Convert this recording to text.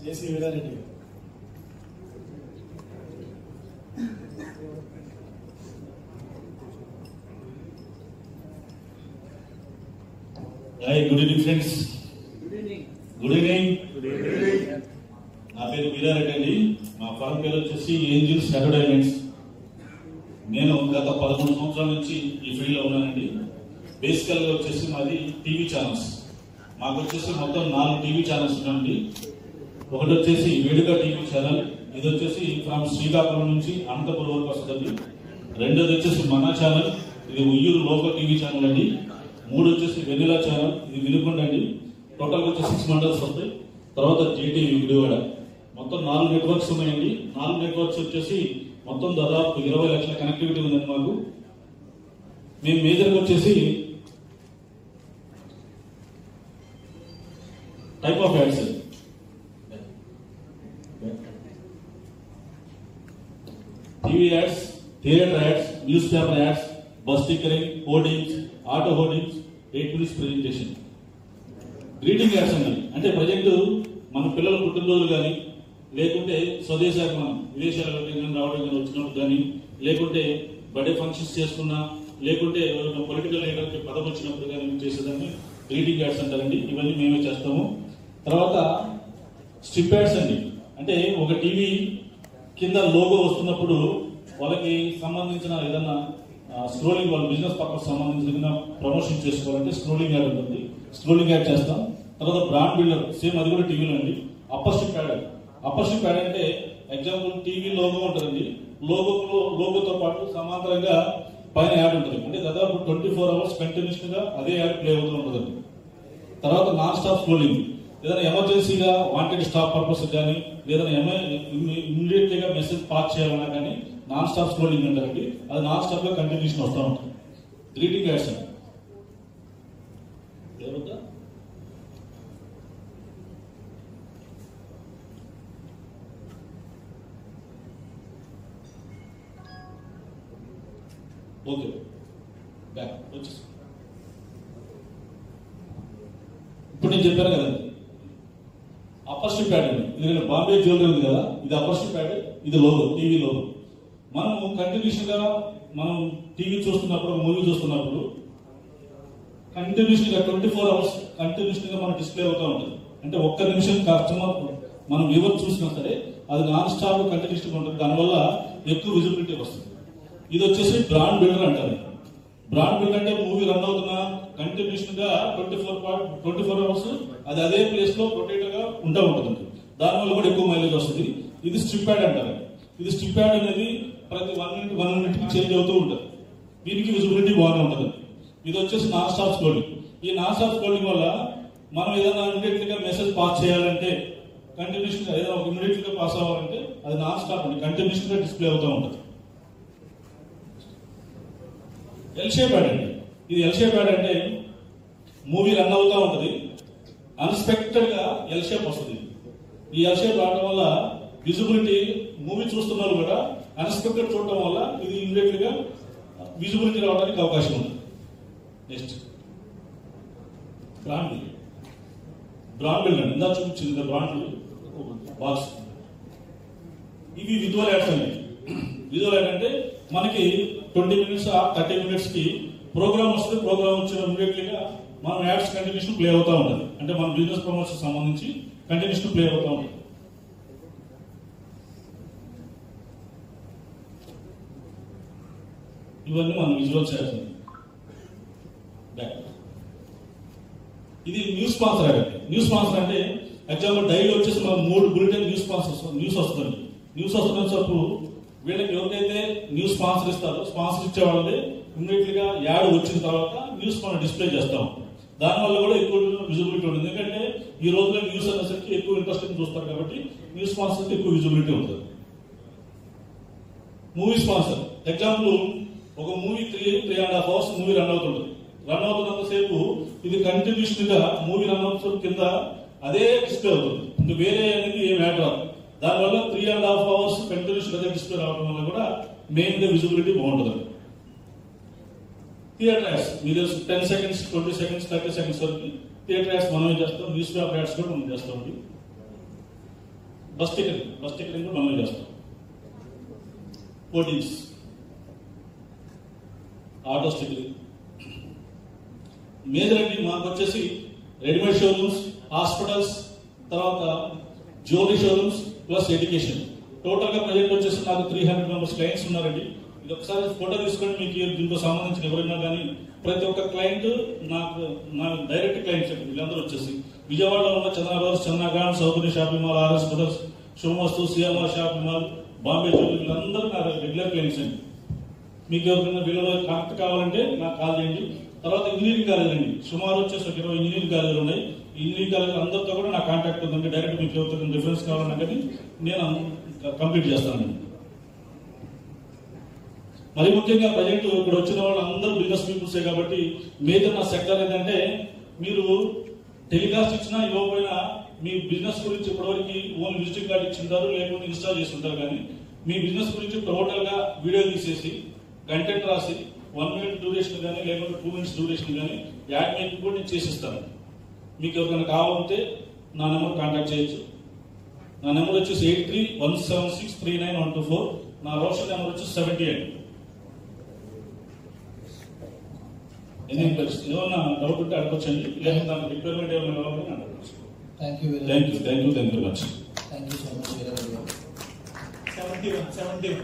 జేసీ వీరారెడ్డి గారు. Hi, good evening friends. Good evening. నా పేరు వీరారెడ్డి అండి. మా ఫారం పేరు వచ్చేసి ఏంజిల్స్ అడ్వర్టైజ్మెంట్స్. నేను గత 11 సంవత్సరాల నుంచి ఈ ఫీల్డ్ లో ఉన్నానండి. బేసికల్ గా వచ్చేసి మాది టీవీ ఛానల్స్. మాకు వచ్చేసి మొత్తం 4 టీవీ ఛానల్స్ ఉన్నాయండి. ఒకటి వచ్చేసి వేడుక టీవీ ఛానల్, ఇది వచ్చేసి ఫ్రమ్ శ్రీకాకుళం నుంచి అనంతపురం వరకు వస్తుంది. రెండోది వచ్చేసి మన ఛానల్, ఇది ఉయ్యూరు లోకల్ టీవీ ఛానల్ అండి. 3 వచ్చేసి వెనిలా ఛానల్, ఇది వినుకొండ అండి. టోటల్ వచ్చి 6 మండల్స్ వస్తాయి. తర్వాత జేటీవీ విడివాడ, మొత్తం 4 నెట్వర్క్స్ ఉన్నాయండి. 4 నెట్వర్క్స్ వచ్చేసి మొత్తం దాదాపు 20 లక్షల కనెక్టివిటీ ఉందండి మాకు. మేము మేజర్గా వచ్చేసి type of ads, TV ads, theatre ads, news paper ads, bus stickering, hoardings, auto hoardings, 8 minutes presentation. Greeting ads అండి, అంటే ప్రజెంట్ మన పిల్లల పుట్టినరోజులు కానీ, లేకుంటే స్వదేశానికి మనం విదేశాలకు రావడం కానీ వచ్చినప్పుడు కానీ, లేకుంటే బర్త్డే ఫంక్షన్స్ చేసుకున్నా, లేకుంటే పొలిటికల్ లీడర్కి పదవి వచ్చినప్పుడు కానీ చేసేదాన్ని గ్రీటింగ్ యాడ్స్ అంటారండి. ఇవన్నీ మేమే చేస్తాము. తర్వాత స్ట్రిప్ యాడ్స్ అండి, అంటే ఒక టీవీ కింద లోగో వస్తున్నప్పుడు వాళ్ళకి సంబంధించిన ఏదన్నా స్క్రోలింగ్, వాళ్ళ బిజినెస్ పర్పస్ సంబంధించిన ప్రమోషన్ చేసుకోవాలంటే స్క్రోలింగ్ యాడ్ ఉంటుంది. స్క్రోలింగ్ యాడ్ చేస్తాం. తర్వాత బ్రాండ్ బిల్డర్, సేమ్ అది కూడా టీవీలో అండి. Upper strip add. Upper strip add అంటే ఎగ్జాంపుల్ టీవీ లోగో ఉంటుందండి. లోగోతో పాటు సమాంతరంగా పైన యాడ్ ఉంటుంది. అంటే దాదాపు 24 hours కంటిన్యూస్ గా అదే యాడ్ ప్లే అవుతూ ఉంటుందండి. తర్వాత నాన్ స్టాప్ స్క్రోలింగ్, ఏదైనా ఎమర్జెన్సీగా వాంటెడ్ స్టాప్ పర్పస్ కానీ, లేదైనా ఇమ్మీడియట్ గా మెసేజ్ పాస్ చేయాలన్నా కానీ నాన్ స్టాప్ స్క్రోలింగ్ అంటారండి. అది నాన్ స్టాప్ గా కంటిన్యూషన్ వస్తూ ఉంటుంది. గ్రీటింగ్ యాడ్స్ అండి. ఓకే, బ్యాక్ వచ్చేసి ఇప్పుడు నేను చెప్పాను కదండి, అప్పర్ స్ట్రిప్ యాడ్ అండి. ఇది బాంబే జ్యువెలరీ ఉంది కదా, ఇది అప్పర్ స్ట్రిప్ యాడ్, ఇది లోగో, టీవీ లోగో. మనము కంటిన్యూషన్ గా మనం టీవీ చూస్తున్నప్పుడు, మూవీ చూస్తున్నప్పుడు కంటిన్యూషన్ గా 24 hours కంటిన్యూషన్ గా మన డిస్ప్లే అవుతూ ఉంటుంది. అంటే ఒక్క నిమిషం కస్టమర్ మనం ఎవరు చూసినా సరే అది నాన్ స్టాప్ కంటిన్యూషన్ ఉంటుంది. దానివల్ల ఎక్కువ విజిబిలిటీ వస్తుంది. ఇది వచ్చేసి బ్రాండ్ బిల్డర్ అంటారు. బ్రాండ్ బిల్డర్ అంటే మూవీ రన్ అవుతున్నా కంటిన్యూషన్ గా 24 hours అది అదే ప్లేస్ లో రొటేట్ గా ఉంటా ఉంటుంది. దానివల్ల కూడా ఎక్కువ మైలేజ్ వస్తుంది. ఇది స్ట్రిప్ యాడ్ అంటారు. ఇది స్ట్రిప్ యాడ్ అనేది ప్రతి 1 minute కి చేంజ్ అవుతూ ఉంటుంది. దీనికి విజిబిలిటీ బాగానే ఉంటుంది. ఇది వచ్చేసి నాన్ స్టాప్ స్క్రోలింగ్. ఈ నాన్ స్టాప్ స్క్రోలింగ్ వల్ల మనం ఏదైనా ఇమీడియట్ గా మెసేజ్ పాస్ చేయాలంటే, కంటిన్యూషన్ గా ఏదైనా ఇమీడియట్ గా పాస్ అవ్వాలంటే అది నాన్ స్టాప్ అండి, కంటిన్యూషన్ గా డిస్ప్లే అవుతూ ఉంటుంది. ఎల్ షేప్ యాడ్ అండి. ఇది ఎల్ షేప్ యాడ్ అంటే మూవీ రన్ అవుతూ ఉంటుంది, అన్ఎక్స్పెక్టెడ్ గా ఎల్ షేప్ వస్తుంది. ఈ ఎల్ షేప్ రావడం వల్ల విజిబిలిటీ, మూవీ చూస్తున్నారు కూడా అన్ఎక్స్పెక్టెడ్ చూడటం వల్ల ఇది ఇమీడియట్ గా విజిబిలిటీ రావడానికి అవకాశం ఉంది. నెక్స్ట్ బ్రాండ్ బిల్డ్ అండి. ఇందా చూపించింది బ్రాండ్ బాక్స్. ఇవి విజువల్ యాడ్స్ అండి. విజువల్ యాడ్ అంటే మనకి 20 minutes 30 minutes కి ప్రోగ్రామ్ వస్తుంది. ప్రోగ్రామ్ వచ్చిన ఇమీడియట్లీ గా మనం యాడ్స్ కంటిన్యూషన్ ప్లే అవుతూ ఉంటుంది. అంటే మన బిజినెస్ ప్రమోషన్ సంబంధించి కంటిన్యూషన్ ప్లే అవుతూ ఉంటుంది. ఇవన్నీ మనం విజువల్స్ యాడ్స్. ఇది news sponsor add. News sponsor అంటే ఎగ్జాంపుల్ డైలీ వచ్చేసి మనం 3 బులెటిన్ న్యూస్ వస్తుంది. న్యూస్ వస్తున్నప్పుడు వీళ్ళకి ఎవరికైతే న్యూస్ స్పాన్సర్ ఇస్తారో, స్పాన్సర్ ఇచ్చే వాళ్ళే ఇమీడియట్ గా యాడ్ వచ్చిన తర్వాత న్యూస్ మనం డిస్ప్లే చేస్తాం. దానివల్ల కూడా ఎక్కువ విజిబిలిటీ ఉంటుంది. ఎందుకంటే ఈ రోజులో న్యూస్ అనేసరికి ఎక్కువ ఇంట్రెస్టింగ్ చూస్తారు కాబట్టి న్యూస్ స్పాన్సర్ ఎక్కువ విజిబిలిటీ ఉంటుంది. మూవీ స్పాన్సర్ ఎగ్జాంపుల్ ఒక మూవీ 3.5 hours మూవీ రన్ అవుతుంటుంది. రన్ అవుతున్నంత సేపు ఇది కంటిన్యూషన్ గా మూవీ రన్ అవుతున్న కింద అదే డిస్ప్లే అవుతుంది. ఇంకా వేరే అనేది ఏం యాడ్ రాదు. దానివల్ల 3.5 hours కంటిన్యూషన్ అదే డిస్ప్లే రావడం వల్ల కూడా మెయిన్ గా విజిబిలిటీ బాగుంటుంది. థియేటర్ యాడ్స్ మీరు 10 seconds 20 seconds 30 seconds వరకు థియేటర్ యాడ్స్ మనమే చేస్తాం. న్యూస్ పేపర్ యాడ్స్ కూడా మనం చేస్తామండి. బస్ టికెటింగ్ కూడా మనమే చేస్తాం. హోర్డింగ్స్, ఆటో స్టిక్కరింగ్, మేజర్ అండి మాకు వచ్చేసి రెడీమేడ్ షోరూమ్స్, హాస్పిటల్స్, తర్వాత jewellery showrooms plus education. Total గా ప్రజెంట్ వచ్చేసి నాకు 300 మెంబర్స్ క్లయింట్స్ ఉన్నారండి. ఇది ఒకసారి ఫోటో తీసుకొని మీకు దీంతో సంబంధించిన ఎవరైనా కానీ ప్రతి ఒక్క క్లయింట్ నా డైరెక్ట్ క్లయింట్స్ అండి. వీళ్ళందరూ వచ్చేసి విజయవాడలో ఉన్న Chandra brothers, Chandra grand, Saukarya shopping mall, RS brothers, Shubhamastu, CMR shopping mall, Bombay jewellery, వీళ్ళందరూ నా రెగ్యులర్ క్లయింట్స్ అండి. మీకు ఎవరికైనా వీళ్ళలో కనెక్ట్ కావాలంటే నాకు కాల్ చేయండి. తర్వాత ఇంజనీరింగ్ కాలేజ్ అండి, సుమారు వచ్చేసి 20 ఇంజనీరింగ్ కాలేజీలు ఉన్నాయి. ఈ ఇంజనీరింగ్ కాలేజ్ అందరితో కూడా నా కాంటాక్ట్ ఉందండి. డైరెక్ట్ మీకు ఎవరికైనా రిఫరెన్స్ కావాలన్నా కానీ నేను కంప్లీట్ చేస్తానండి. మరి ముఖ్యంగా ప్రజెంట్ ఇప్పుడు వచ్చిన వాళ్ళందరూ బిజినెస్ పీపుల్సే కాబట్టి మేజర్ నా సెక్టర్ ఏంటంటే మీరు టెలికాస్ట్ ఇచ్చినా ఇవ్వకపోయినా మీ బిజినెస్ గురించి ఇప్పటివరకు ఓన్ విజిటింగ్ కార్డు ఇచ్చింటారు, లేకపోతే ఇన్స్టాల్ చేస్తుంటారు. కానీ మీ బిజినెస్ గురించి టోటల్ గా వీడియో తీసేసి కంటెంట్ రాసి 1 minute డ్యూరేషన్ కానీ లేకపోతే 2 minutes డ్యూరేషన్ కానీ యాడ్ మేకింగ్ కూడా నేను చేసిస్తాను. మీకు ఎవరికైనా కావాలంటే నా నెంబర్ కాంటాక్ట్ చేయొచ్చు. నా నెంబర్ వచ్చేసి 8317639124. నా రోషన్ నెంబర్ వచ్చేసి 78. ఏమన్నా డౌట్ ఉంటే అడగొచ్చండి, లేదా దానికి రిక్వైర్మెంట్ ఏమైనా కావాలని అడగచ్చు. Thank you very much. Thank you so much. 71